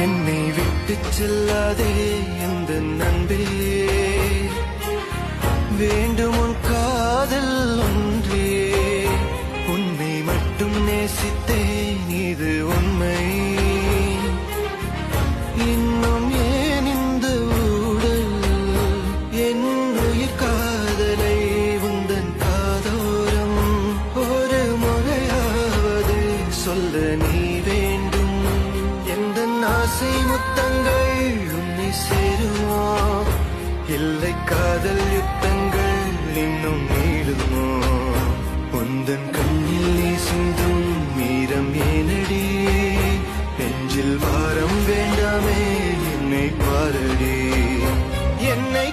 என்னை விட்டு செல்லாதே எந்த நண்பே, வேண்டும் உன் காதல் ஒன்றே. உன்னை மட்டும் நேசித்தேன், இது உண்மை. இன்னும் ஏன் இந்த ஊடல் என் உயிர் காதலை உந்தன் காதோரம் ஒரு முறையாவது சொல்ல நீ வேண்டும். எந்த ஆசை முத்தங்கள் உன்னை சேருமோ, இல்லை காதல் யுத்தங்கள் இன்னும் நீளுமோ. உந்தன் கண்ணில் நீ சிந்தும் மீரம் ஏனடி, நெஞ்சில் வாரம் வேண்டாமே என்னை பாரடி. என்னை